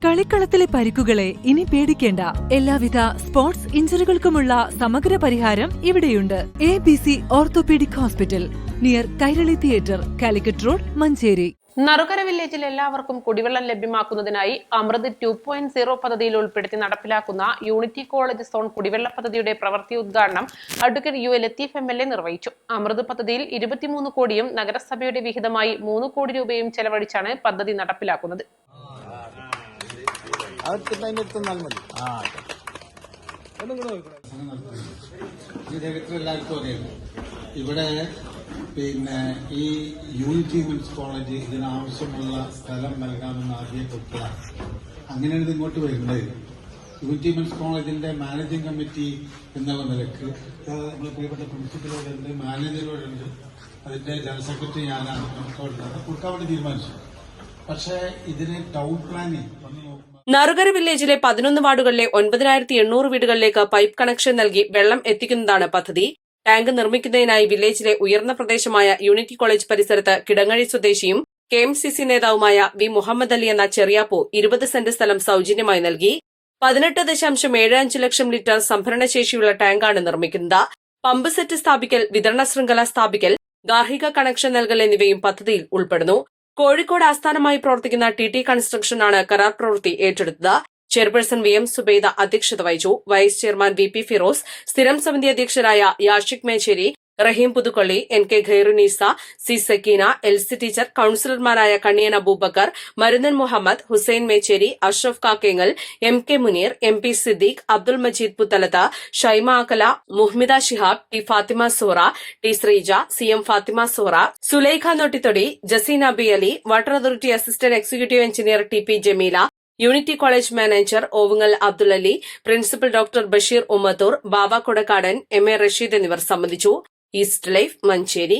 കളിക്കളത്തിലെ പരിക്കുകളെ ഇനി പേടിക്കേണ്ട. എല്ലാവിധ സ്പോർട്സ് ഇഞ്ചുറികൾക്കുമുള്ള സമഗ്ര പരിഹാരം ഇവിടെയുണ്ട്. ABC orthopaedic hospital, near Kairali theatre, Calicut road, Manjeri. Narukara വില്ലേജിൽ എല്ലാവർക്കും കുടിവെള്ളം ലഭ്യമാക്കുന്നതിനായി അമൃത് 2.0 പദ്ധതിയിൽ ഉൾപ്പെടുത്തി നടപ്പിലാക്കുന്ന യൂണിറ്റി കോളേജ് സോൺ കുടിവെള്ള പദ്ധതിയുടെ പ്രവൃത്തി ഉദ്ഘാടനം അഡ്വക്കേറ്റ് UA ലത്തീഫ് MLA നിർവഹിച്ചു. അമൃത് പദ്ധതിയിൽ 23 കോടിയും നഗരസഭയുടെ വിഹിതമായി 3 കോടി രൂപയും ചെലവഴിച്ചാണ് പദ്ധതി നടപ്പിലാക്കുന്നത്. ഇവിടെ ഈ യൂണിറ്റി വിമൻസ് കോളേജ് ഇതിനാവശ്യമുള്ള സ്ഥലം നൽകാമെന്ന് ആദ്യപ്പെട്ടതാണ്. അങ്ങനെയാണ് ഇത് ഇങ്ങോട്ട് വരുന്നത്. യൂണിറ്റി വിമൻസ് കോളേജിന്റെ മാനേജിംഗ് കമ്മിറ്റി എന്നുള്ള നിലക്ക് നമ്മുടെ പ്രിയപ്പെട്ട പ്രിൻസിപ്പലോടുണ്ട്, മാനേജരോടുണ്ട്, അതിന്റെ ജനറൽ സെക്രട്ടറി ഞാനാണ്, കൊടുക്കാൻ വേണ്ടി തീരുമാനിച്ചു. പക്ഷേ ഇതിന് ടൗൺ പ്ലാനിംഗ് നറുകര വില്ലേജിലെ 11 വാർഡുകളിലെ 9800 വീടുകളിലേക്ക് പൈപ്പ് കണക്ഷൻ നൽകി വെള്ളം എത്തിക്കുന്നതാണ് പദ്ധതി. ടാങ്ക് നിർമ്മിക്കുന്നതിനായി വില്ലേജിലെ ഉയർന്ന പ്രദേശമായ യൂണിറ്റി കോളേജ് പരിസരത്ത് കിടങ്ങഴി സ്വദേശിയും KMCC നേതാവുമായ V മുഹമ്മദ് അലി എന്ന ചെറിയാപ്പു 20 സെന്റ് സ്ഥലം സൌജന്യമായി നൽകി. 18.75 ലക്ഷം ലിറ്റർ സംഭരണശേഷിയുള്ള ടാങ്കാണ് നിർമ്മിക്കുന്നത്. പമ്പ് സെറ്റ് സ്ഥാപിക്കൽ, വിതരണ ശൃംഖല സ്ഥാപിക്കൽ, ഗാർഹിക കണക്ഷൻ നൽകൽ എന്നിവയും പദ്ധതിയിൽ ഉൾപ്പെടുന്നു. കോഴിക്കോട് ആസ്ഥാനമായി പ്രവർത്തിക്കുന്ന TT കൺസ്ട്രക്ഷനാണ് കരാർ പ്രവൃത്തി ഏറ്റെടുത്തത്. ചെയർപേഴ്സൺ VM സുബൈദ അധ്യക്ഷത വഹിച്ചു. വൈസ് ചെയർമാൻ VP ഫിറോസ്, സ്ഥിരം സമിതി അധ്യക്ഷരായ Yashiq Mecheri, Rahim Puthukkolli, NK Khairunisa, C Sakeena, LC teacher, കൌൺസിലർമാരായ Kanniyan Aboobacker, Marunnan Muhammed, Hussain Mecheri, Ashraf Kakkengal, MK Muneer, MP Siddique, Abdul Majeed Puthalath, Shaima Akkala, Muhmida Shihab, T Fathima Zohra, T Sreeja, CM Fathima Zohra, Sulaikha Nottithodi, Jaseena B Ali, water authority assistant executive engineer TP Jameela, unity college manager Ovungal Abdul Ali, principal doctor Basheer Ummathoor, Baba Kodakkadan, MA Rasheed എന്നിവർ സംബന്ധിച്ചു. East life, Manjeri.